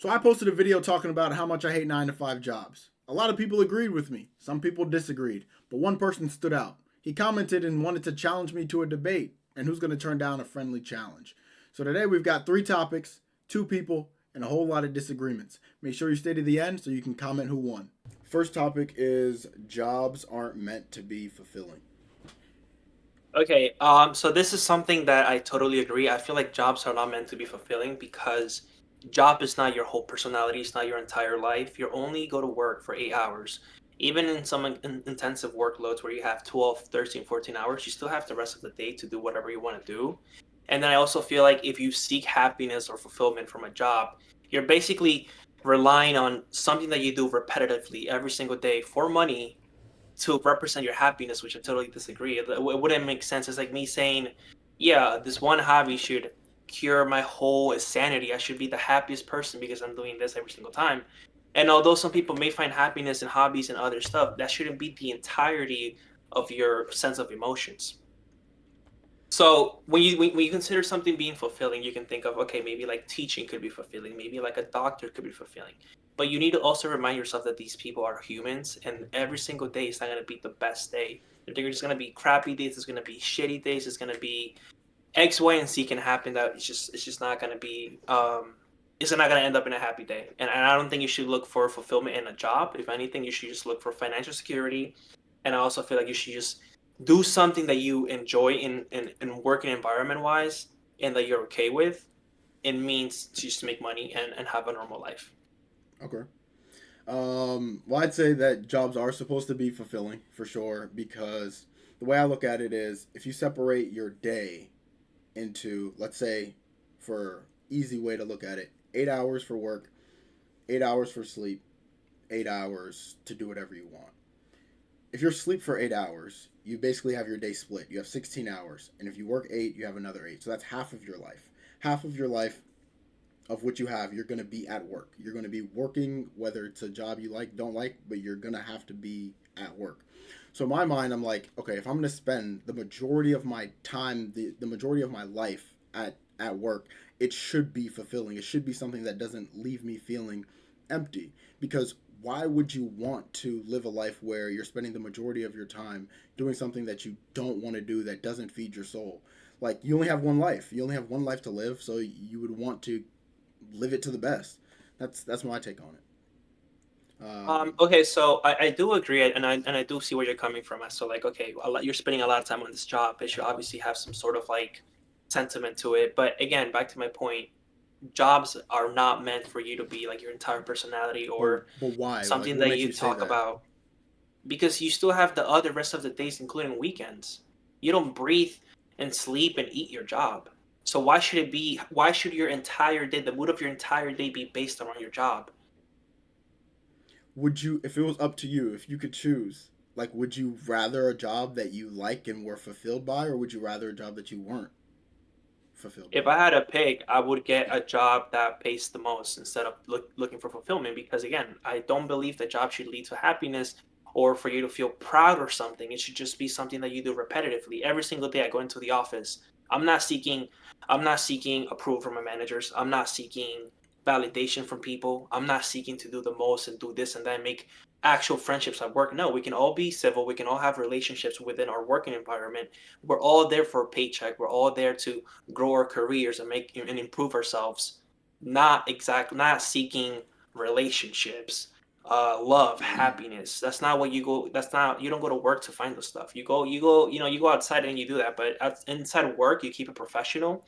So I posted a video talking about how much I hate 9 to 5 jobs. A lot of people agreed with me. Some people disagreed. But one person stood out. He commented and wanted to challenge me to a debate. And who's going to turn down a friendly challenge? So today we've got 3 topics, 2 people, and a whole lot of disagreements. Make sure you stay to the end so you can comment who won. First topic is jobs aren't meant to be fulfilling. Okay, so this is something that I totally agree. I feel like jobs are not meant to be fulfilling because job is not your whole personality, it's not your entire life. You only go to work for 8 hours. Even in some intensive workloads where you have 12, 13, 14 hours, you still have the rest of the day to do whatever you want to do. And then I also feel like if you seek happiness or fulfillment from a job, you're basically relying on something that you do repetitively every single day for money to represent your happiness, which I totally disagree. It wouldn't make sense. It's like me saying, yeah, this one hobby should cure my whole insanity. I should be the happiest person because I'm doing this every single time. And although some people may find happiness in hobbies and other stuff, that shouldn't be the entirety of your sense of emotions. So when you consider something being fulfilling, you can think of, okay, maybe like teaching could be fulfilling, maybe like a doctor could be fulfilling. But you need to also remind yourself that these people are humans, and every single day is not going to be the best day. There's going to be crappy days. There's going to be shitty days. There's going to be X, Y, and Z can happen. That it's just not going to be. It's not going to end up in a happy day. And I don't think you should look for fulfillment in a job. If anything, you should just look for financial security. And I also feel like you should just do something that you enjoy in working environment wise and that you're okay with. It means to just make money and have a normal life. Okay. Well, I'd say that jobs are supposed to be fulfilling for sure because the way I look at it is if you separate your day into, let's say, for easy way to look at it, 8 hours for work, 8 hours for sleep, 8 hours to do whatever you want. If you're asleep for 8 hours, you basically have your day split. You have 16 hours, and if you work eight, you have another eight. So that's half of your life. Half of your life of what you have, you're going to be at work. You're going to be working, whether it's a job you like, don't like, but you're going to have to be at work. So in my mind, I'm like, okay, if I'm going to spend the majority of my time, the majority of my life at work, it should be fulfilling. It should be something that doesn't leave me feeling empty. Because why would you want to live a life where you're spending the majority of your time doing something that you don't want to do that doesn't feed your soul? Like you only have one life. You only have one life to live, so you would want to live it to the best. That's my take on it. Okay, so I do agree, and I do see where you're coming from. So like, okay, you're spending a lot of time on this job. It should obviously have some sort of like sentiment to it. But again, back to my point, jobs are not meant for you to be like your entire personality or but why? Like, something what that makes you you say talk that? about because you still have the other rest of the days, including weekends. You don't breathe and sleep and eat your job. So why should it be? Why should your entire day, the mood of your entire day, be based around your job? Would you, if it was up to you, if you could choose, like, would you rather a job that you like and were fulfilled by, or would you rather a job that you weren't fulfilled If by? I had a pick, I would get a job that pays the most instead of looking for fulfillment. Because again, I don't believe the job should lead to happiness or for you to feel proud or something. It should just be something that you do repetitively. Every single day I go into the office. I'm not seeking I'm not seeking approval from my managers. I'm not seeking validation from people. I'm not seeking to do the most and do this and that and make actual friendships at work. No, we can all be civil. We can all have relationships within our working environment. We're all there for a paycheck. We're all there to grow our careers and make and improve ourselves, not seeking relationships, love, happiness. That's not what you go. That's not, you don't go to work to find those stuff. You go outside and you do that. But inside work, you keep it professional.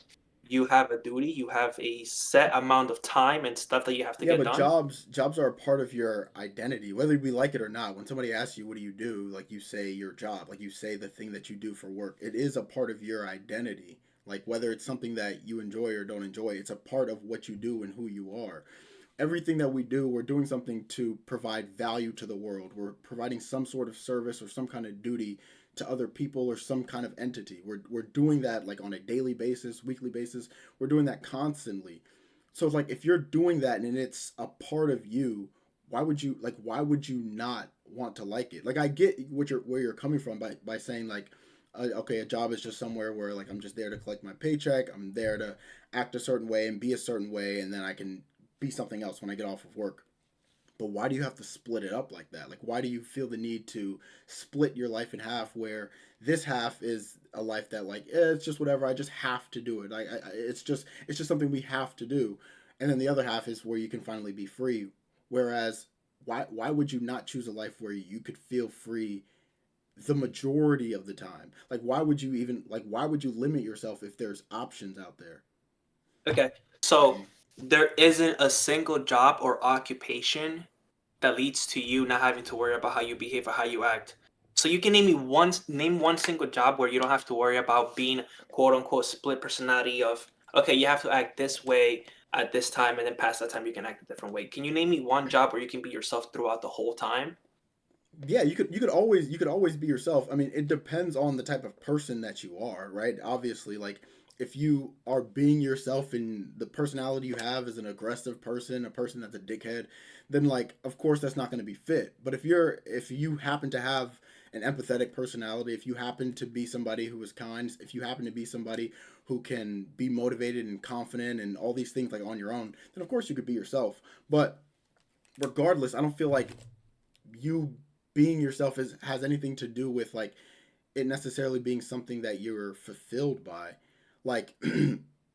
You have a duty. You have a set amount of time and stuff that you have to Yeah, get but done. jobs are a part of your identity, whether we like it or not. When somebody asks you, "What do you do?" Like you say your job, like you say the thing that you do for work. It is a part of your identity. Like whether it's something that you enjoy or don't enjoy, it's a part of what you do and who you are. Everything that we do, we're doing something to provide value to the world. We're providing some sort of service or some kind of duty to other people or some kind of entity. We're doing that like on a daily basis, weekly basis. We're doing that constantly. So it's like if you're doing that and it's a part of you, why would you not want to like it? Like I get what you're where you're coming from by saying like okay, a job is just somewhere where like I'm just there to collect my paycheck. I'm there to act a certain way and be a certain way, and then I can be something else when I get off of work. But why do you have to split it up like that? Like, why do you feel the need to split your life in half where this half is a life that, like, it's just whatever, I just have to do it. It's just something we have to do. And then the other half is where you can finally be free. Whereas, why would you not choose a life where you could feel free the majority of the time? Like, why would you limit yourself if there's options out there? Okay, so there isn't a single job or occupation that leads to you not having to worry about how you behave or how you act. So you can name one single job where you don't have to worry about being quote unquote split personality of okay, you have to act this way at this time and then past that time you can act a different way. Can you name me one job where you can be yourself throughout the whole time? Yeah, you could always be yourself. I mean, it depends on the type of person that you are, right? Obviously, like if you are being yourself and the personality you have is an aggressive person, a person that's a dickhead, then like of course that's not going to be fit. But if you happen to have an empathetic personality, if you happen to be somebody who is kind, if you happen to be somebody who can be motivated and confident and all these things like on your own, then of course you could be yourself. But regardless, I don't feel like you being yourself has anything to do with like it necessarily being something that you're fulfilled by. Like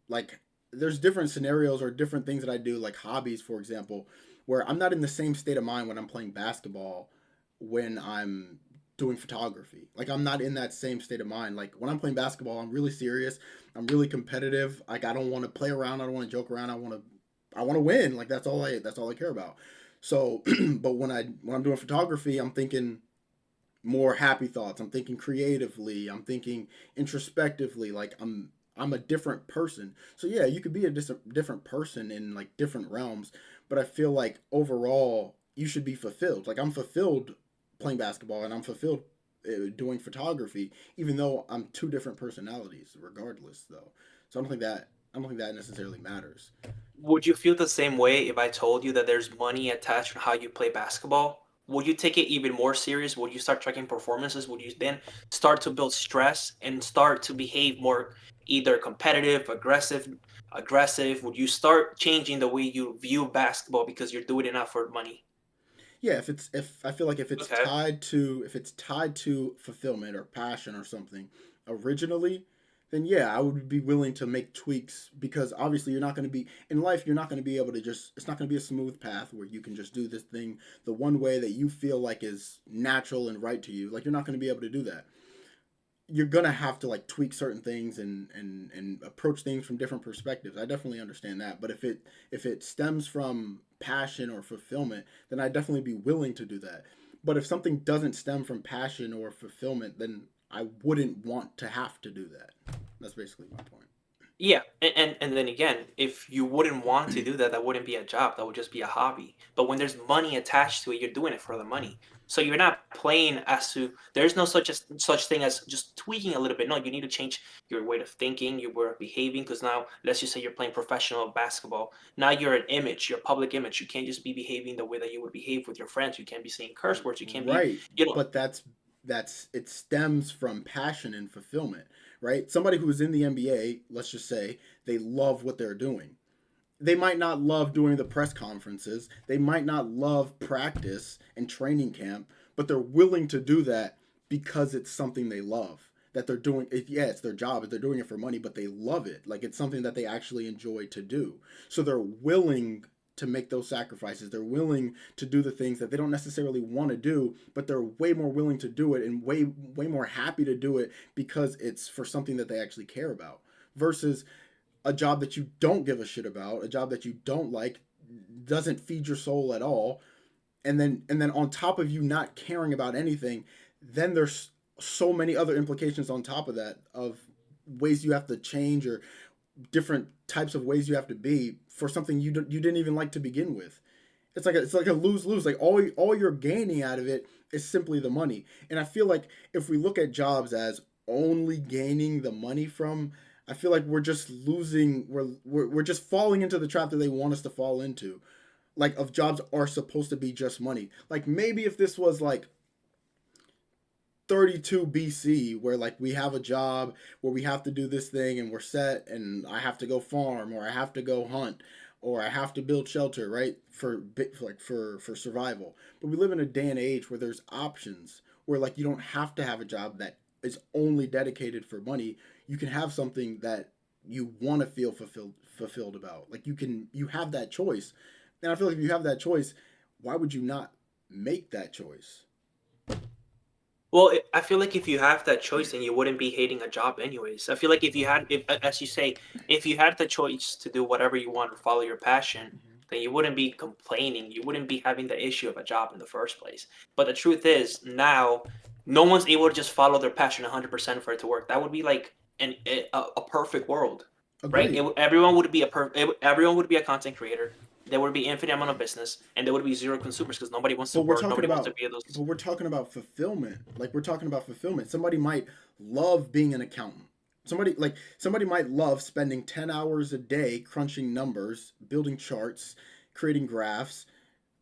like there's different scenarios or different things that I do, like hobbies for example, where I'm not in the same state of mind when I'm playing basketball when I'm doing photography. Like I'm not in that same state of mind. Like when I'm playing basketball, I'm really serious. I'm really competitive. Like I don't want to play around. I don't want to joke around. I want to win. Like that's all I care about. So, but when I'm doing photography, I'm thinking more happy thoughts. I'm thinking creatively. I'm thinking introspectively. Like I'm a different person. So yeah, you could be a different person in like different realms, but I feel like overall you should be fulfilled. Like I'm fulfilled playing basketball and I'm fulfilled doing photography, even though I'm two different personalities. Regardless, though, so I don't think that necessarily matters. Would you feel the same way if I told you that there's money attached to how you play basketball? Would you take it even more serious? Would you start tracking performances? Would you then start to build stress and start to behave more either competitive, aggressive? Would you start changing the way you view basketball because you're doing it not for money? Yeah, if I feel like Okay. if it's tied to fulfillment or passion or something originally, then yeah, I would be willing to make tweaks because obviously you're not going to be in life, you're not going to be able to just it's not going to be a smooth path where you can just do this thing the one way that you feel like is natural and right to you. Like you're not going to be able to do that. You're gonna have to like tweak certain things and approach things from different perspectives. I definitely understand that. But if it stems from passion or fulfillment, then I'd definitely be willing to do that. But if something doesn't stem from passion or fulfillment, then I wouldn't want to have to do that. That's basically my point. Yeah, and then again, if you wouldn't want to do that, that wouldn't be a job. That would just be a hobby. But when there's money attached to it, you're doing it for the money. So you're not playing as to there's no such thing as just tweaking a little bit. No, you need to change your way of thinking, your way of behaving. Because now, let's just say you're playing professional basketball. Now you're an image, you're a public image. You can't just be behaving the way that you would behave with your friends. You can't be saying curse words. You can't be, Right, you know, but that's it stems from passion and fulfillment, right? Somebody who's in the NBA, let's just say, they love what they're doing. They might not love doing the press conferences. They might not love practice and training camp, but they're willing to do that because it's something they love. That they're doing it, yeah, it's their job. They're doing it for money, but they love it. Like it's something that they actually enjoy to do. So they're willing to make those sacrifices. They're willing to do the things that they don't necessarily want to do, but they're way more willing to do it and way more happy to do it because it's for something that they actually care about. Versus a job that you don't give a shit about, a job that you don't like, doesn't feed your soul at all, and then on top of you not caring about anything, then there's so many other implications on top of that of ways you have to change or different types of ways you have to be for something you didn't even like to begin with. It's like a lose lose. Like all you're gaining out of it is simply the money. And I feel like if we look at jobs as only gaining the money from, I feel like we're just losing. We're just falling into the trap that they want us to fall into. Like of jobs are supposed to be just money. Like maybe if this was like 32 BC where like we have a job where we have to do this thing and we're set and I have to go farm or I have to go hunt. or I have to build shelter, right? For survival. But we live in a day and age where there's options where like you don't have to have a job that is only dedicated for money. You can have something that you want to feel fulfilled about. Like you have that choice. And I feel like if you have that choice, why would you not make that choice? Well, I feel like if you have that choice, then you wouldn't be hating a job anyways. I feel like if you had, if, as you say, if you had the choice to do whatever you want or follow your passion, Mm-hmm. then you wouldn't be complaining. You wouldn't be having the issue of a job in the first place. But the truth is, now no one's able to just follow their passion 100% for it to work. That would be like a perfect world, right? Agreed. Everyone would be everyone would be a content creator. There would be infinite amount of business, and there would be zero consumers because nobody wants to But we're work. talking Nobody wants to about be those. but we're talking about fulfillment. Like we're talking about fulfillment. Somebody might love being an accountant. Somebody might love spending 10 hours a day crunching numbers, building charts, creating graphs.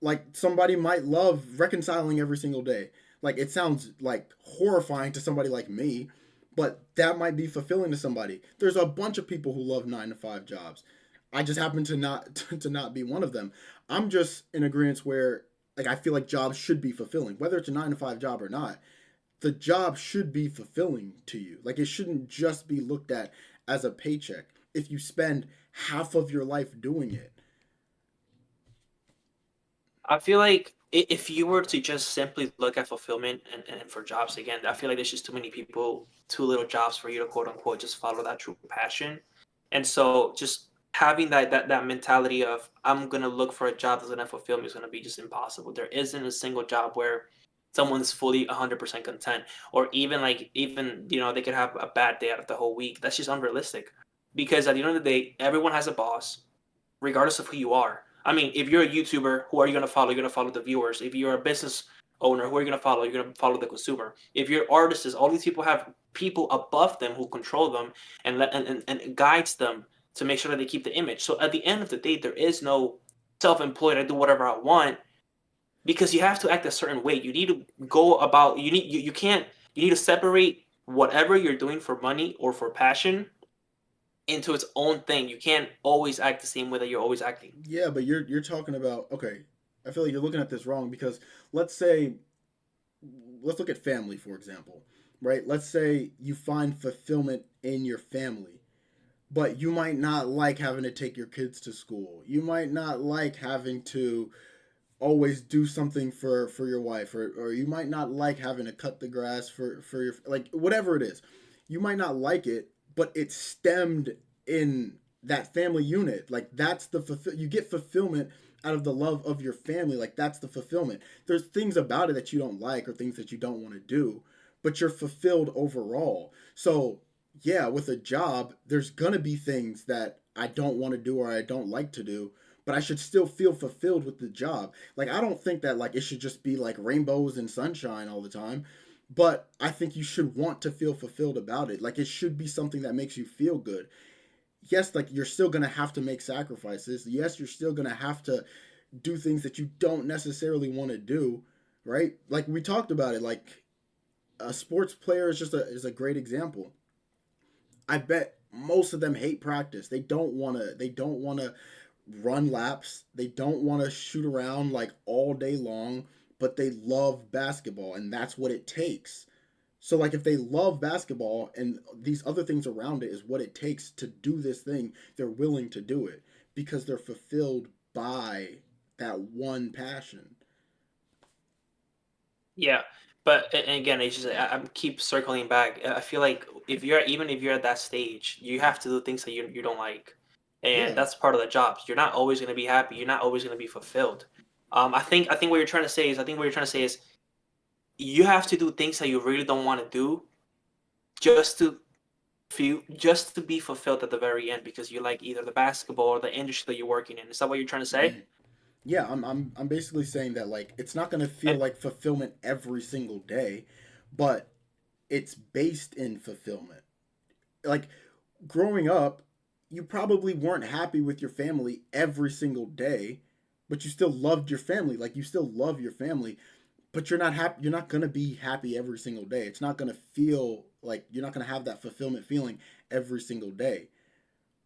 Like somebody might love reconciling every single day. Like it sounds like horrifying to somebody like me, but that might be fulfilling to somebody. There's a bunch of people who love 9 to 5 jobs. I just happen to not to not be one of them. I'm just in agreement where like I feel like jobs should be fulfilling, whether it's a 9 to 5 job or not. The job should be fulfilling to you. Like it shouldn't just be looked at as a paycheck if you spend half of your life doing it. I feel like if you were to just simply look at fulfillment and for jobs again, I feel like there's just too many people, too little jobs for you to quote unquote just follow that true passion. And so just having that mentality of I'm gonna look for a job that's gonna fulfill me is gonna be just impossible. There isn't a single job where someone's fully 100% content, or even like even they could have a bad day out of the whole week. That's just unrealistic because at the end of the day, everyone has a boss regardless of who you are. I mean, if you're a YouTuber, who are you going to follow? You're going to follow the viewers. If you're a business owner, who are you going to follow? You're going to follow the consumer. If you're artists, all these people have people above them who control them and guides them to make sure that they keep the image. So at the end of the day, there is no self-employed. I do whatever I want because you have to act a certain way. You need to go about. You can't. You need to separate whatever you're doing for money or for passion into its own thing. You can't always act the same way that you're always acting. Yeah, but you're talking about okay. I feel like you're looking at this wrong because let's say let's look at family for example, right? Let's say you find fulfillment in your family, but you might not like having to take your kids to school. You might not like having to always do something for your wife, or you might not like having to cut the grass for your like whatever it is. You might not like it, but it's stemmed in that family unit. Like that's you get fulfillment out of the love of your family. Like that's the fulfillment. There's things about it that you don't like or things that you don't want to do, but you're fulfilled overall. So yeah, with a job, there's gonna be things that I don't want to do or I don't like to do, but I should still feel fulfilled with the job. Like I don't think that like it should just be like rainbows and sunshine all the time, but I think you should want to feel fulfilled about it. Like it should be something that makes you feel good. Yes, like you're still going to have to make sacrifices. Yes, you're still going to have to do things that you don't necessarily want to do, right? Like we talked about it like a sports player is a great example. I bet most of them hate practice. They don't want to run laps. They don't want to shoot around like all day long, but they love basketball and that's what it takes. So like if they love basketball and these other things around it is what it takes to do this thing, they're willing to do it because they're fulfilled by that one passion. Yeah, but and again, it's just I keep circling back. I feel like if you're at that stage, you have to do things that you don't like, and Yeah. that's part of the job. You're not always going to be happy. You're not always going to be fulfilled. I think what you're trying to say is I think what you're trying to say is you have to do things that you really don't want to do just to just to be fulfilled at the very end because you like either the basketball or the industry that you're working in. Is that what you're trying to say? Yeah, I'm basically saying that like it's not going to feel And like fulfillment every single day, but it's based in fulfillment. Like growing up, you probably weren't happy with your family every single day, but you still loved your family. Like you still love your family, but you're not happy. You're not gonna be happy every single day. It's not gonna feel like you're not gonna have that fulfillment feeling every single day.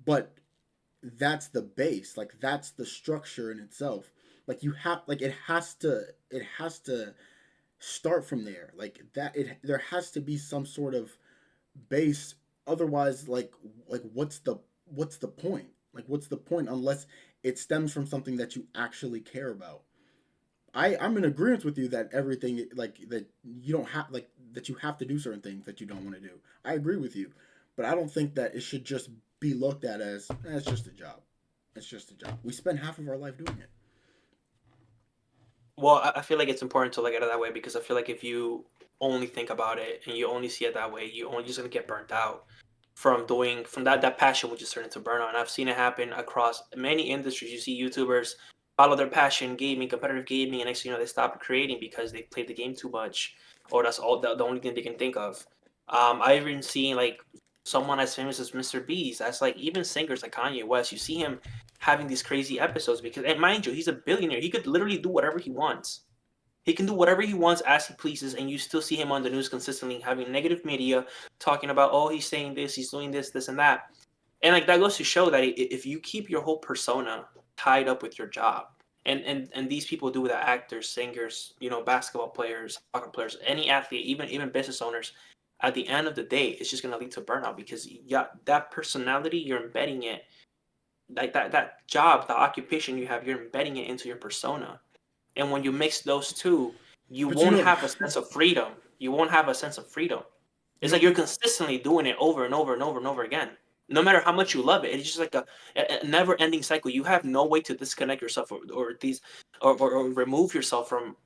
But that's the base. Like that's the structure in itself. Like you have like it has to start from there. Like that it there has to be some sort of base. Otherwise, like what's the point? Like what's the point unless it stems from something that you actually care about? I'm in agreement with you that everything like that you don't have like that you have to do certain things that you don't want to do. I agree with you, but I don't think that it should just be looked at as it's just a job. It's just a job. We spend half of our life doing it. Well, I feel like it's important to look at it that way because I feel like if you only think about it and you only see it that way, you only just gonna get burnt out from doing from that passion will just turn into burnout. And I've seen it happen across many industries. You see YouTubers follow their passion, gaming, competitive gaming, and next thing you know they stop creating because they played the game too much, or that's all the only thing they can think of. I've even seen like someone as famous as Mr. Beast. That's like even singers like Kanye West. You see him having these crazy episodes because, and mind you, he's a billionaire. He could literally do whatever he wants. He can do whatever he wants as he pleases, and you still see him on the news consistently having negative media talking about, oh, he's saying this, he's doing this, and that. And like that goes to show that if you keep your whole persona tied up with your job, and these people do that, actors, singers, basketball players, soccer players, any athlete, even business owners, at the end of the day, it's just gonna lead to burnout because yeah, that personality you're embedding it like that job, the occupation you have, you're embedding it into your persona. And when you mix those two, you But you won't know, have a sense of freedom. You won't have a sense of freedom. you It's don't like you're think consistently doing it over and over and over and over again. No matter how much you love it, it's just like a never-ending cycle. You have no way to disconnect yourself or remove yourself from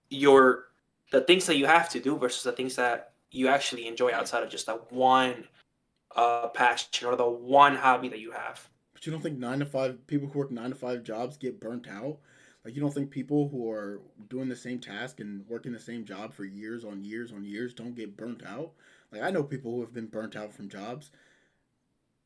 your the things that you have to do versus the things that you actually enjoy outside of just that one passion or the one hobby that you have. but you don't think 9 to 5 people who work 9 to 5 jobs get burnt out? Like you don't think people who are doing the same task and working the same job for years on years on years don't get burnt out? Like I know people who have been burnt out from jobs.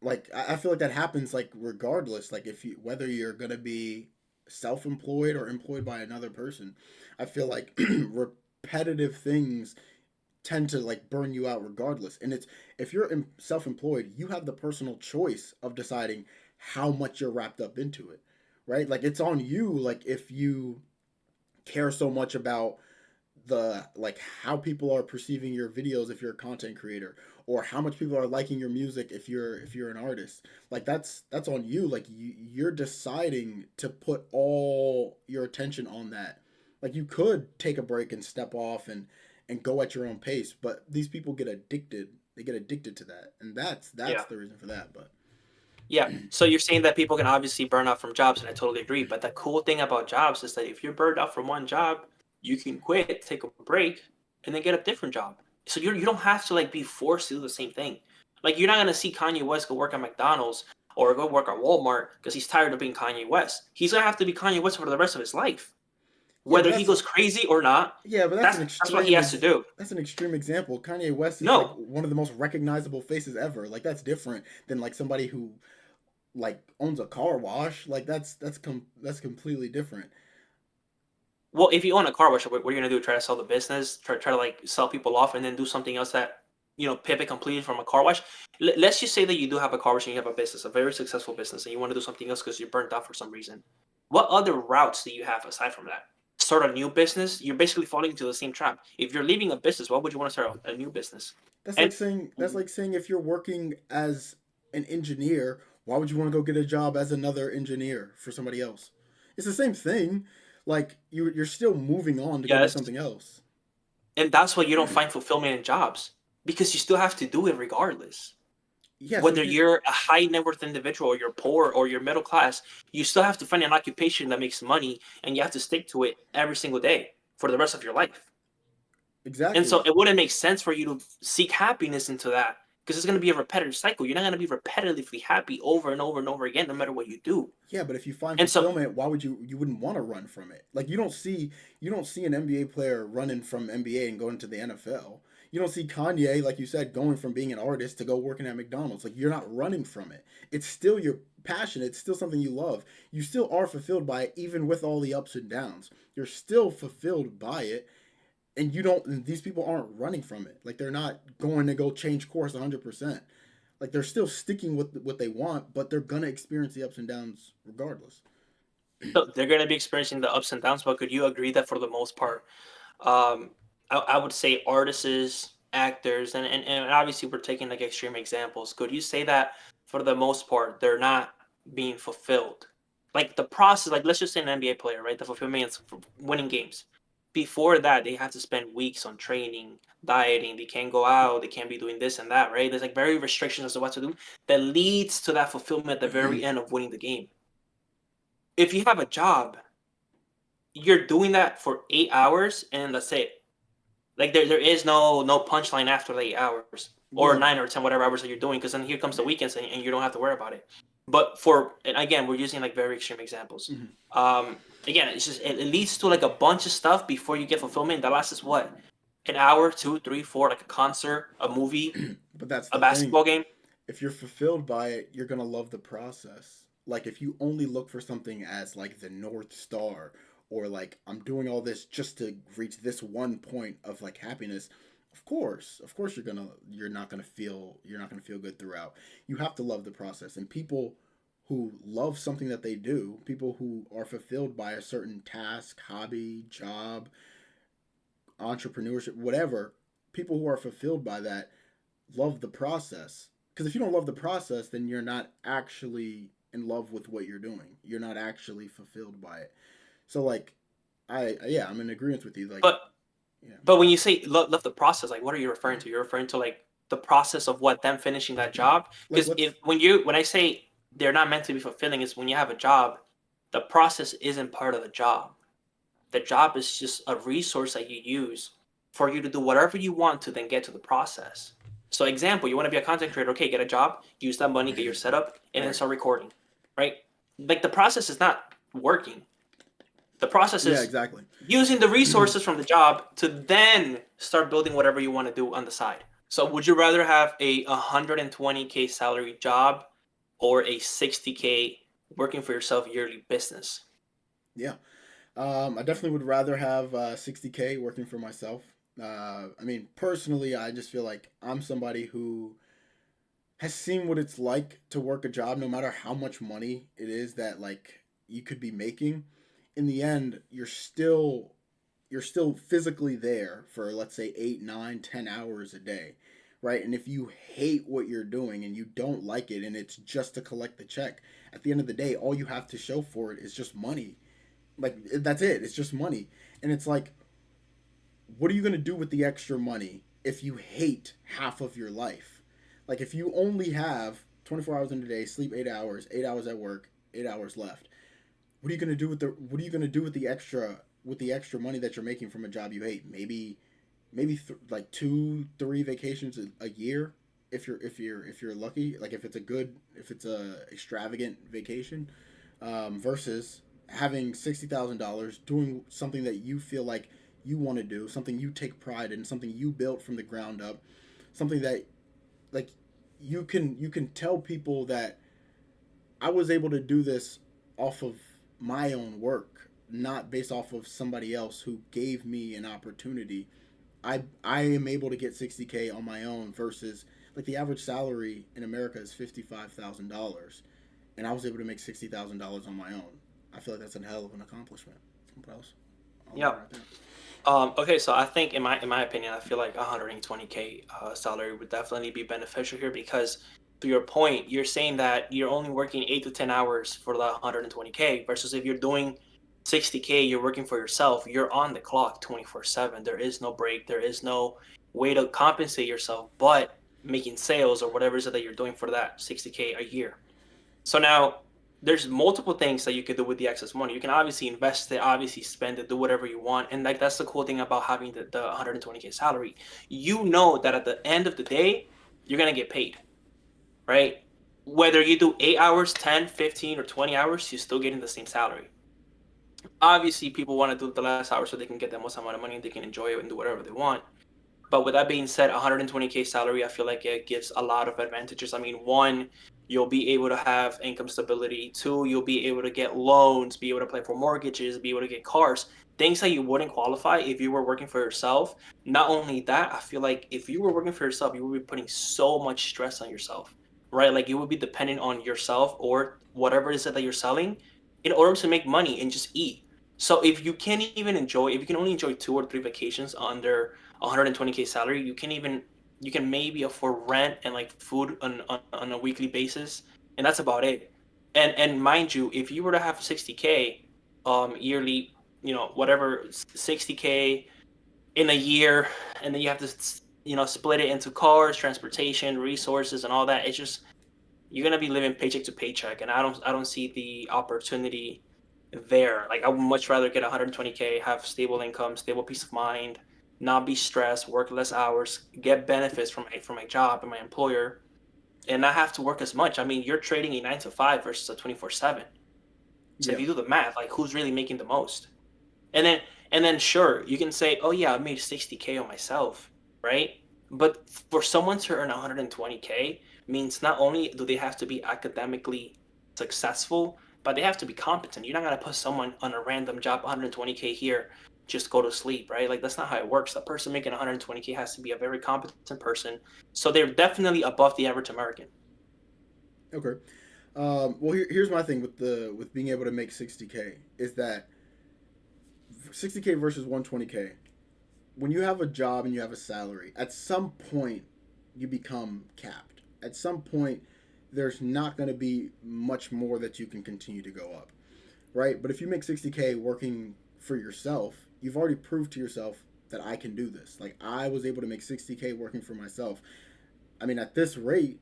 Like I feel like that happens like regardless. Like if you whether you're gonna be self-employed or employed by another person, I feel like repetitive things tend to like burn you out regardless. And it's if you're self-employed, you have the personal choice of deciding how much you're wrapped up into it, right? Like it's on you. Like if you care so much about the like how people are perceiving your videos if you're a content creator, or how much people are liking your music if you're an artist, like that's on you. Like you're deciding to put all your attention on that. Like you could take a break and step off and go at your own pace, but these people get addicted. They get addicted to that, and that's Yeah. the reason for that. But Yeah. So you're saying that people can obviously burn out from jobs, and I totally agree. But the cool thing about jobs is that if you're burned out from one job, you can quit, take a break, and then get a different job. So you don't have to like be forced to do the same thing. Like you're not gonna see Kanye West go work at McDonald's or go work at Walmart because he's tired of being Kanye West. He's gonna have to be Kanye West for the rest of his life, yeah, but whether he goes crazy or not. that's That's what he has to do. an extreme example. Kanye West is like No, one of the most recognizable faces ever. Like that's different than like somebody who like owns a car wash. Like that's completely different. well, if you own a car wash, what are you gonna do? Try to sell the business? Try to like sell people off, and then do something else that pivot completely from a car wash. Let's just say that you do have a car wash and you have a business, a very successful business, and you want to do something else because you're burnt out for some reason. What other routes do you have aside from that? Start a new business. You're basically falling into the same trap. If you're leaving a business, why would you want to start a new business? And That's like saying if you're working as an engineer, why would you want to go get a job as another engineer for somebody else? It's the same thing. Like you're still moving on to go do yes, something else. and that's why you don't find fulfillment in jobs because you still have to do it regardless. Yeah, so Whether if you you're a high net worth individual or you're poor or you're middle class, you still have to find an occupation that makes money and you have to stick to it every single day for the rest of your life. And so exactly. it wouldn't make sense for you to seek happiness into that because it's going to be a repetitive cycle. You're not going to be repetitively happy over and over and over again, no matter what you do. Yeah, but if you find And so, fulfillment, why would you wouldn't want to run from it? Like you don't see an NBA player running from NBA and going to the NFL. You don't see Kanye, like you said, going from being an artist to go working at McDonald's. Like you're not running from it. It's still your passion. It's still something you love. You still are fulfilled by it, even with all the ups and downs. You're still fulfilled by it, and you don't. And these people aren't running from it. Like they're not going to go change course 100%. Like they're still sticking with what they want, but they're gonna experience the ups and downs regardless. So they're going to be experiencing the ups and downs, but could you agree that for the most part, um, I would say artists, actors, and obviously we're taking like extreme examples. Could you say that for the most part they're not being fulfilled? Like the process, like let's just say an NBA player, right? The fulfillment is winning games. Before that, they have to spend weeks on training, dieting. They can't go out. They can't be doing this and that, right? There's like very restrictions as to what to do that leads to that fulfillment at the very end of winning the game. If you have a job, you're doing that for 8 hours and that's it. Like there is no punchline after the 8 hours or Yeah. 9 or 10 whatever hours that you're doing because then here comes the weekends and you don't have to worry about it. But for and again, we're using like very extreme examples. Mhm. Again, it's just it leads to like a bunch of stuff before you get fulfillment. That lasts what, an hour, two, three, four, like a concert, a movie, But that's a the thing. basketball game. If you're fulfilled by it, you're gonna love the process. Like if you only look for something as like the North Star, or like I'm doing all this just to reach this one point of like happiness, of course you're not gonna feel good throughout. You have to love the process. And people who love something that they do, people who are fulfilled by a certain task, hobby, job, entrepreneurship, whatever, people who are fulfilled by that love the process. Because if you don't love the process, then you're not actually in love with what you're doing. You're not actually fulfilled by it. So like, yeah, I'm in agreement with you. Like, But yeah, But when you say love the process, like what are you referring to? You're referring to like the process of what them finishing that job. like Because let's if when I say they're not meant to be fulfilling, is when you have a job, the process isn't part of the job. The job is just a resource that you use for you to do whatever you want to then get to the process. So example, you want to be a content creator, okay, get a job, use that money, get your setup, and then right. start recording. Right? Like the process is not working. The process Yeah, is exactly. using the resources from the job to then start building whatever you want to do on the side. So would you rather have a 120K salary job or a 60K working for yourself yearly business? Yeah, I definitely would rather have 60K working for myself. I mean, personally, I just feel like I'm somebody who has seen what it's like to work a job, no matter how much money it is that like you could be making. In the end, you're still physically there for, let's say, 8, 9, 10 hours a day, right? And if you hate what you're doing and you don't like it and it's just to collect the check, at the end of the day, all you have to show for it is just money. Like that's it. It's just money. And it's like, what are you going to do with the extra money if you hate half of your life? Like if you only have 24 hours in a day, sleep 8 hours, 8 hours at work, 8 hours left. What are you going to do with the what are you going to do with the extra money that you're making from a job you hate? Like 2, 3 vacations a year, if you're lucky. Like if it's a extravagant vacation, versus having $60,000 doing something that you feel like you want to do, something you take pride in, something you built from the ground up, something that like you can tell people that I was able to do this off of my own work, not based off of somebody else who gave me an opportunity. I am able to get 60K on my own versus like the average salary in America is $55,000, and I was able to make $60,000 on my own. I feel like that's a hell of an accomplishment. What else? I'll leave it Yeah. right there. Okay, so I think in my opinion, I feel like 120K salary would definitely be beneficial here because to your point, you're saying that you're only working 8 to 10 hours for the 120K versus if you're doing 60K, you're working for yourself. You're on the clock 24/7. There is no break. There is no way to compensate yourself, but making sales or whatever it is that you're doing for that 60K a year. So now there's multiple things that you can do with the excess money. You can obviously invest it, obviously spend it, do whatever you want. And like that's the cool thing about having the 120K salary. You know that at the end of the day, you're gonna get paid, right? Whether you do 8 hours, 10, 15, or 20 hours, you're still getting the same salary. Obviously, people want to do the less hours so they can get the most amount of money and they can enjoy it and do whatever they want. But with that being said, 120K salary, I feel like it gives a lot of advantages. I mean, one, you'll be able to have income stability. Two, you'll be able to get loans, be able to apply for mortgages, be able to get cars, things that you wouldn't qualify if you were working for yourself. Not only that, I feel like if you were working for yourself, you would be putting so much stress on yourself. right? Like you would be dependent on yourself or whatever it is that you're selling in order to make money and just eat. So if you can't even enjoy, if you can only enjoy 2 or 3 vacations under 120K salary, you can maybe afford rent and like food on a weekly basis, and that's about it. And mind you, if you were to have 60K yearly, whatever 60K in a year, and then you have to split it into cars, transportation, resources, and all that. It's just you're gonna be living paycheck to paycheck, and I don't see the opportunity there. Like I would much rather get 120K, have stable income, stable peace of mind, not be stressed, work less hours, get benefits from my job and my employer, and not have to work as much. I mean, you're trading a 9 to 5 versus a 24/7. So if Yeah. you do the math, like who's really making the most? And then sure, you can say, "Oh yeah, I made 60K on myself," right? But for someone to earn 120K means not only do they have to be academically successful, but they have to be competent. You're not gonna put someone on a random job, 120K here, just go to sleep, right? Like that's not how it works. The person making 120K has to be a very competent person. So they're definitely above the average American. Okay. Well, here's my thing with being able to make 60K is that 60K versus 120K. When you have a job and you have a salary, at some point you become capped. At some point, there's not going to be much more that you can continue to go up, right? But if you make 60K working for yourself, you've already proved to yourself that I can do this. Like I was able to make 60K working for myself. I mean, at this rate,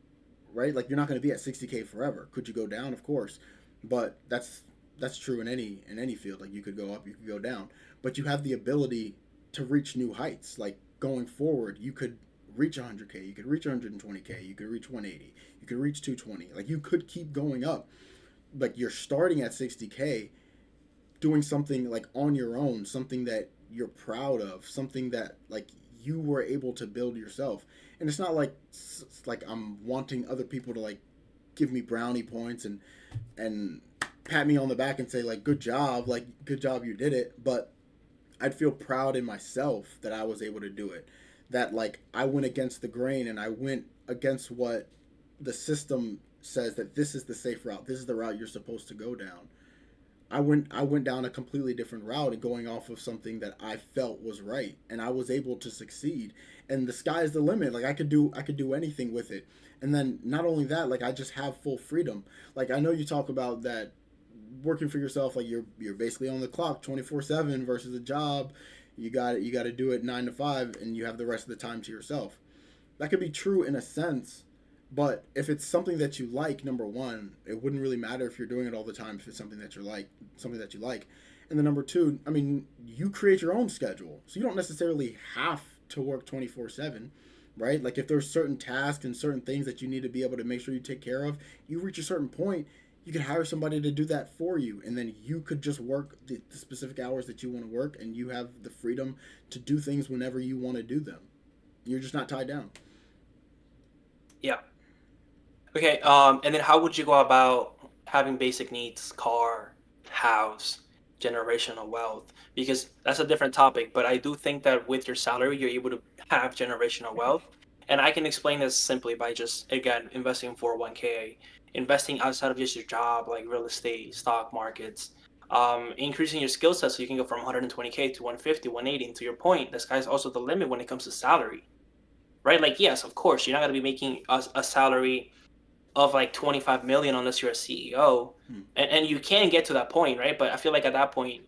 right? Like you're not going to be at 60K forever. Could you go down? Of course, but that's true in any field. Like you could go up, you could go down, but you have the ability to reach new heights. Like going forward, you could reach 100K, you could reach 120K, you could reach 180, you could reach 220. Like you could keep going up. Like you're starting at 60K, doing something like on your own, something that you're proud of, something that like you were able to build yourself. And it's not like I'm wanting other people to like give me brownie points and pat me on the back and say like good job, you did it. But I'd feel proud in myself that I was able to do it. That like I went against the grain and I went against what the system says that this is the safe route. This is the route you're supposed to go down. I went down a completely different route and going off of something that I felt was right, and I was able to succeed. And the sky's the limit. Like I could do anything with it. And then not only that, like I just have full freedom. Like I know you talk about that working for yourself, like you're basically on the clock 24/7 versus a job. You got to do it 9 to 5, and you have the rest of the time to yourself. That could be true in a sense, but if it's something that you like, number one, it wouldn't really matter if you're doing it all the time if it's something that you like, something that you like. And then number two, I mean, you create your own schedule. So you don't necessarily have to work 24/7, right? Like if there's certain tasks and certain things that you need to be able to make sure you take care of, you reach a certain point, you could hire somebody to do that for you, and then you could just work the specific hours that you want to work, and you have the freedom to do things whenever you want to do them. You're just not tied down. Yeah. Okay, and then how would you go about having basic needs, car, house, generational wealth? Because that's a different topic, but I do think that with your salary, you're able to have generational wealth. And I can explain this simply by just, again, investing in 401k, investing outside of just your job, like real estate, stock markets, increasing your skill set so you can go from 120K to 150, 180. And to your point, the sky's also the limit when it comes to salary, right? Like, yes, of course, you're not going to be making a salary of like 25 million unless you're a CEO. Hmm. And you can get to that point, right? But I feel like at that point,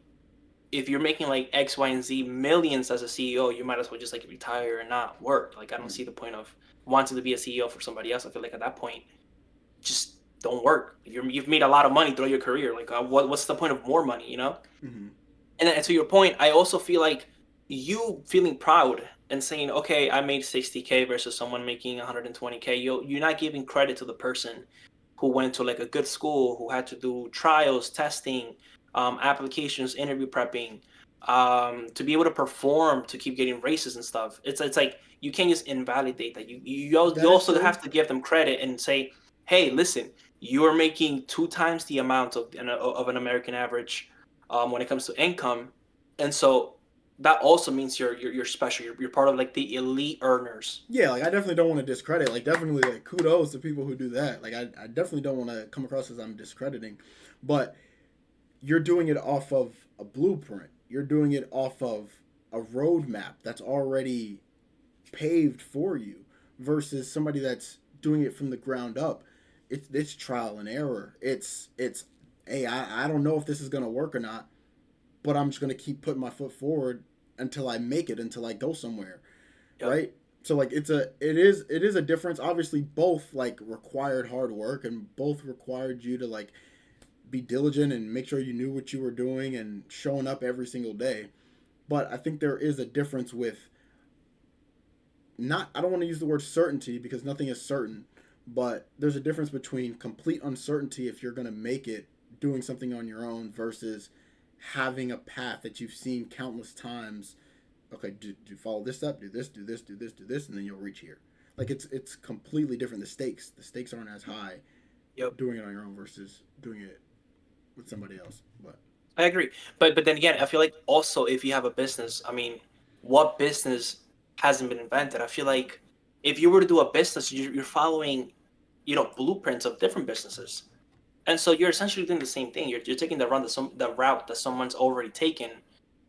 if you're making like X, Y, and Z millions as a CEO, you might as well just like retire and not work. Like I don't Hmm. see the point of wanting to be a CEO for somebody else. I feel like at that point, just don't work. If you've made a lot of money throughout your career, like what's the point of more money, you know? Hmm. And to your point, I also feel like you feeling proud and saying, okay, I made 60K versus someone making 120K. You're not giving credit to the person who went to like a good school, who had to do trials, testing, applications, interview prepping, to be able to perform, to keep getting races and stuff. It's like you can't just invalidate that. You That is also true. have to give them credit and say, hey, listen, you are making 2 times the amount of an American average when it comes to income, and so that also means you're special. You're part of like the elite earners. Yeah, like I definitely don't want to discredit. Like definitely, like kudos to people who do that. Like I definitely don't want to come across as I'm discrediting, but you're doing it off of a blueprint. You're doing it off of a roadmap that's already paved for you, versus somebody that's doing it from the ground up. It's trial and error. It's hey, I don't know if this is gonna work or not, but I'm just gonna keep putting my foot forward until I make it, until I go somewhere, Yep. right? So like it is a difference. Obviously, both like required hard work, and both required you to like be diligent and make sure you knew what you were doing and showing up every single day. But I think there is a difference with not, I don't want to use the word certainty because nothing is certain, but there's a difference between complete uncertainty if you're going to make it doing something on your own versus having a path that you've seen countless times. Okay, do follow this step, do this, do this, do this, do this, and then you'll reach here. Like it's completely different. The stakes aren't as high Yep. doing it on your own versus doing it with somebody else. But I agree. But then again, I feel like also if you have a business, I mean, what business hasn't been invented? I feel like if you were to do a business, you're following, blueprints of different businesses. And so you're essentially doing the same thing. You're taking the route that someone's already taken,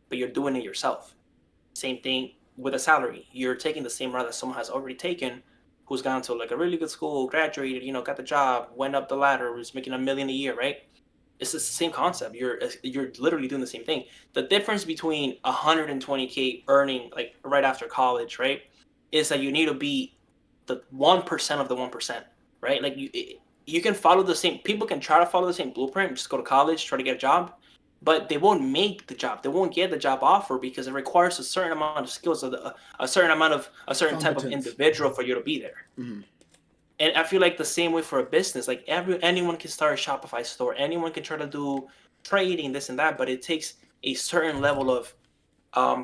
but you're doing it yourself. Same thing with a salary. You're taking the same route that someone has already taken, who's gone to like a really good school, graduated, got the job, went up the ladder, was making 1 million a year, right? It's the same concept. You're literally doing the same thing. The difference between 120K earning like right after college, right, is that you need to be the 1% of the 1%, right? Like you can follow the same. People can try to follow the same blueprint, just go to college, try to get a job, but they won't make the job. They won't get the job offer because it requires a certain amount of skills, a certain amount of a certain type of competence. individual for you to be there. Mm-hmm. And I feel like the same way for a business. Like anyone can start a Shopify store. Anyone can try to do trading, this and that, but it takes a certain level of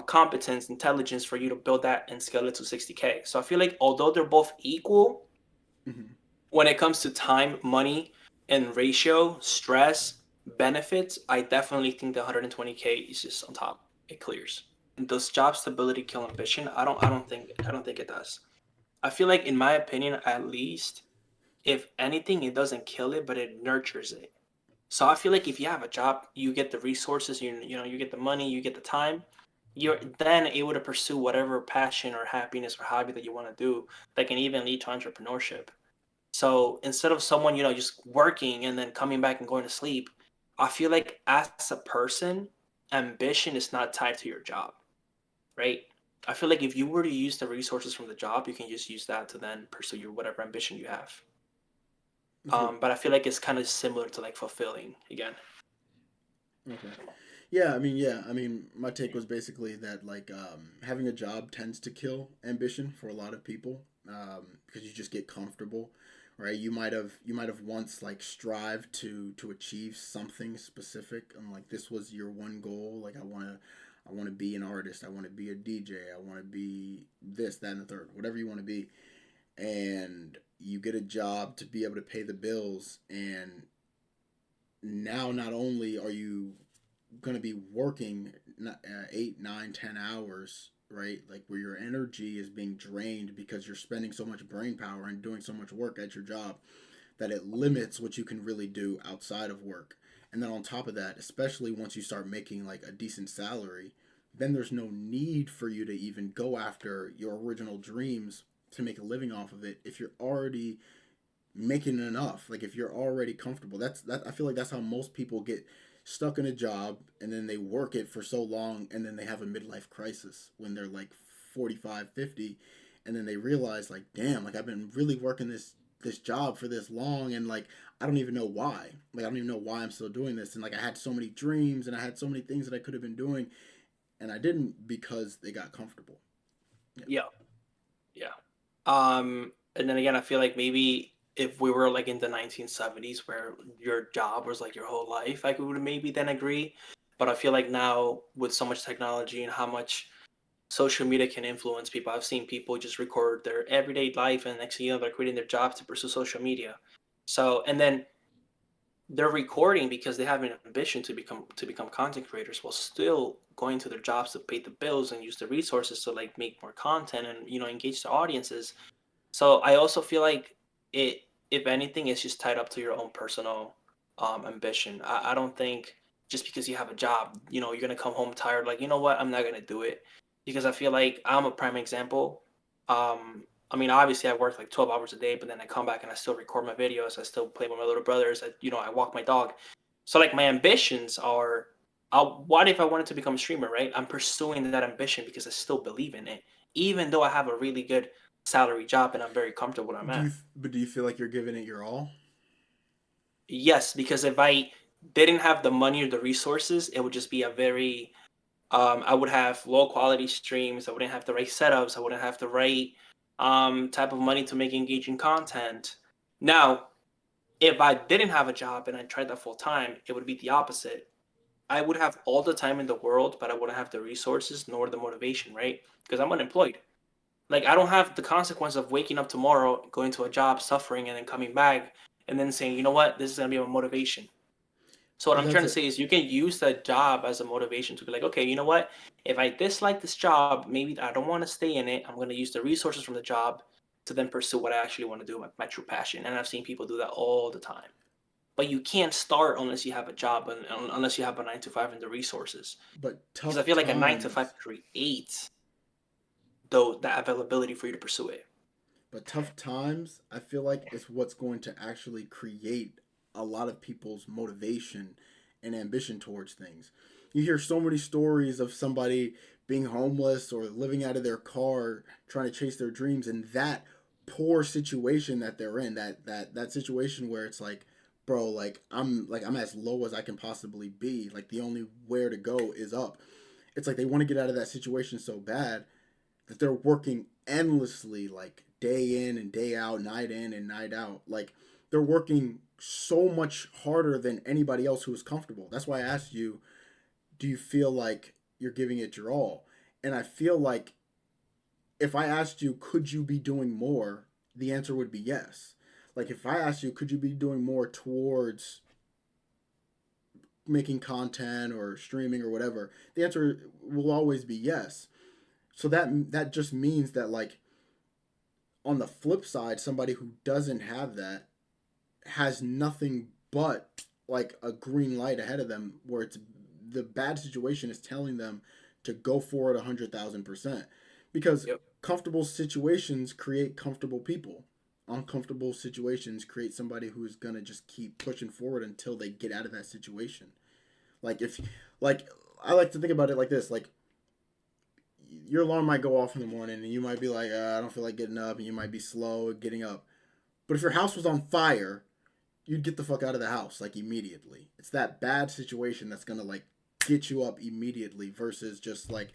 competence, intelligence for you to build that and scale it to 60K. So I feel like although they're both equal, Mm-hmm. when it comes to time, money, and ratio, stress, benefits, I definitely think the 120K is just on top. It clears. And does job stability kill ambition? I don't think it does. I feel like in my opinion at least, if anything, it doesn't kill it, but it nurtures it. So I feel like if you have a job, you get the resources, you get the money, you get the time, you're then able to pursue whatever passion or happiness or hobby that you want to do that can even lead to entrepreneurship. So instead of someone, just working and then coming back and going to sleep, I feel like as a person, ambition is not tied to your job, right? I feel like if you were to use the resources from the job, you can just use that to then pursue your whatever ambition you have. That's good. But I feel like it's kind of similar to like fulfilling again. Okay. Yeah, I mean, yeah, I mean, my take was basically that like having a job tends to kill ambition for a lot of people, because you just get comfortable, right? You might have once like strived to achieve something specific, and like this was your one goal. Like I want to be an artist. I want to be a DJ. I want to be this, that, and the third, whatever you want to be, and you get a job to be able to pay the bills, and now not only are you going to be working 8, 9, 10 hours, right? Like where your energy is being drained because you're spending so much brain power and doing so much work at your job that it limits what you can really do outside of work. And then on top of that, especially once you start making like a decent salary, then there's no need for you to even go after your original dreams to make a living off of it if you're already making enough. Like if you're already comfortable, that I feel like that's how most people get stuck in a job, and then they work it for so long, and then they have a midlife crisis when they're like 45, 50, and then they realize like, damn, like I've been really working this job for this long, and like I don't even know why. Like I don't even know why I'm still doing this, and like I had so many dreams and I had so many things that I could have been doing, and I didn't because they got comfortable. Yeah. Yeah, yeah. And then again, I feel like maybe if we were like in the 1970s where your job was like your whole life, I would maybe then agree. But I feel like now with so much technology and how much social media can influence people, I've seen people just record their everyday life and next thing you know, they're quitting their job to pursue social media. So, and then they're recording because they have an ambition to become content creators while still going to their jobs to pay the bills and use the resources to like make more content and engage the audiences. So I also feel like it, if anything, is just tied up to your own personal ambition. I don't think just because you have a job, you're gonna come home tired, like, you know what, I'm not gonna do it. Because I feel like I'm a prime example. I mean, obviously I work like 12 hours a day, but then I come back and I still record my videos. I still play with my little brothers. I walk my dog. So like my ambitions are, what if I wanted to become a streamer, right? I'm pursuing that ambition because I still believe in it, even though I have a really good salary job and I'm very comfortable where I'm Do you at. but do you feel like you're giving it your all? Yes, because if I didn't have the money or the resources, it would just be a very I would have low quality streams. I wouldn't have the right setups. I wouldn't have the right type of money to make engaging content. Now, if I didn't have a job and I tried that full time, it would be the opposite. I would have all the time in the world, but I wouldn't have the resources nor the motivation, right? Because I'm unemployed. Like I don't have the consequence of waking up tomorrow, going to a job, suffering, and then coming back and then saying, you know what, this is gonna be my motivation. So what I'm trying That's to it. say is you can use that job as a motivation to be like, okay, you know what? If I dislike this job, maybe I don't want to stay in it. I'm going to use the resources from the job to then pursue what I actually want to do, my true passion. And I've seen people do that all the time. But you can't start unless you have a job and unless you have a 9 to 5 and the resources. But Because I tough feel like a 9 to 5 times, creates though that availability for you to pursue it. but tough times, I feel like it's what's going to actually create a lot of people's motivation and ambition towards things. You hear so many stories of somebody being homeless or living out of their car trying to chase their dreams, and that poor situation that they're in, that situation where it's like, bro, like I'm as low as I can possibly be, like the only where to go is up. It's like they want to get out of that situation so bad that they're working endlessly, like day in and day out, night in and night out. Like they're working so much harder than anybody else who is comfortable. That's why I asked you, do you feel like you're giving it your all? And I feel like if I asked you, could you be doing more? The answer would be yes. Like if I asked you, could you be doing more towards making content or streaming or whatever, the answer will always be yes. So that just means that like on the flip side, somebody who doesn't have that has nothing but like a green light ahead of them where it's the bad situation is telling them to go for it 100,000%, because Yep. comfortable situations create comfortable people. Uncomfortable situations create somebody who's gonna just keep pushing forward until they get out of that situation. Like if like I like to think about it like this, like your alarm might go off in the morning and you might be like, I don't feel like getting up, and you might be slow at getting up. But if your house was on fire, you'd get the fuck out of the house like immediately. It's that bad situation that's gonna like get you up immediately versus just like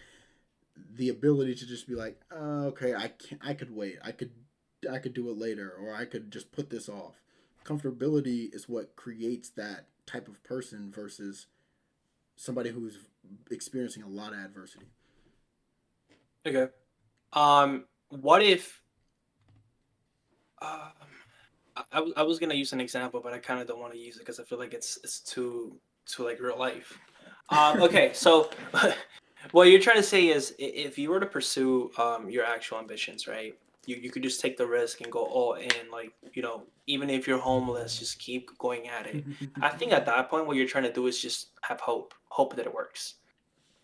the ability to just be like, okay, I could wait, I could do it later, or I could just put this off. Comfortability is what creates that type of person versus somebody who's experiencing a lot of adversity. Okay. What if um, I was gonna use an example, but I kind of don't want to use it because I feel like it's too like real life. Okay, so what you're trying to say is if you were to pursue your actual ambitions, right? You could just take the risk and go all in, like even if you're homeless, just keep going at it. I think at that point, what you're trying to do is just have hope that it works.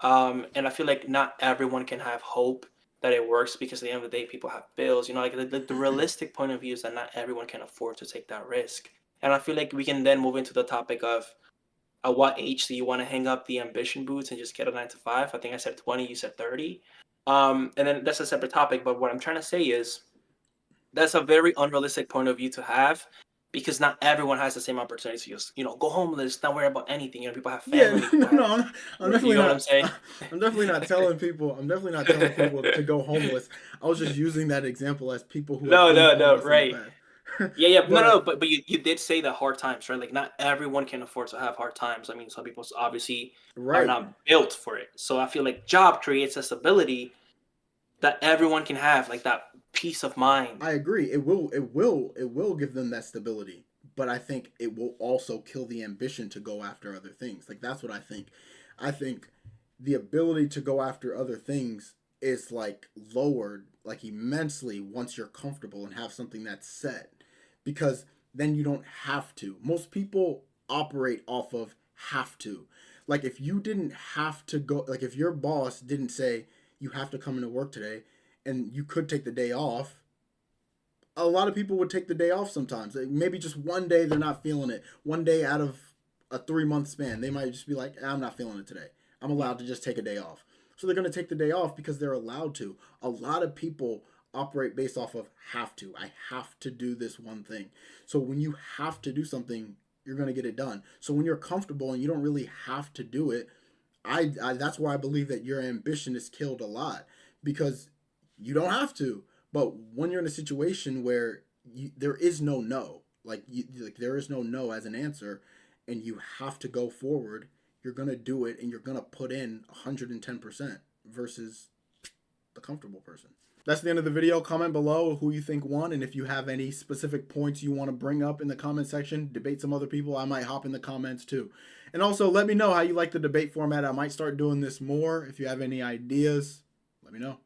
And I feel like not everyone can have hope that it works because at the end of the day, people have bills. Like the realistic point of view is that not everyone can afford to take that risk. And I feel like we can then move into the topic of at what age do you want to hang up the ambition boots and just get a 9 to 5? I think I said 20, you said 30. And then that's a separate topic. But what I'm trying to say is that's a very unrealistic point of view to have because not everyone has the same opportunity to just, go homeless, not worry about anything. People have Yeah, family, no, people have, I'm you definitely know what I'm not. saying? I'm definitely not telling people. I'm definitely not telling people to go homeless. I was just using that example as people who have No, been no, no, homeless in the right. past. Yeah, yeah. No, but no, but you did say the hard times, right? Like not everyone can afford to have hard times. I mean, some people obviously are right, not built for it. So I feel like job creates a stability that everyone can have, like that peace of mind. I agree. It will give them that stability. But I think it will also kill the ambition to go after other things. Like that's what I think. I think the ability to go after other things is like lowered like immensely once you're comfortable and have something that's set, because then you don't have to. Most people operate off of have to. Like if you didn't have to go, like if your boss didn't say you have to come into work today and you could take the day off, a lot of people would take the day off sometimes. Like maybe just one day they're not feeling it. One day out of a 3 month span, they might just be like, I'm not feeling it today. I'm allowed to just take a day off. So they're going to take the day off because they're allowed to. A lot of people operate based off of have to. I have to do this one thing. So when you have to do something, you're going to get it done. So when you're comfortable and you don't really have to do it, I that's where I believe that your ambition is killed a lot, because you don't have to. But when you're in a situation where there is no no, like there is no no as an answer, and you have to go forward, you're gonna do it, and you're gonna put in 110% versus the comfortable person. That's the end of the video. Comment below who you think won, and if you have any specific points you want to bring up in the comment section, debate some other people. I might hop in the comments too. And also let me know how you like the debate format. I might start doing this more. If you have any ideas, let me know.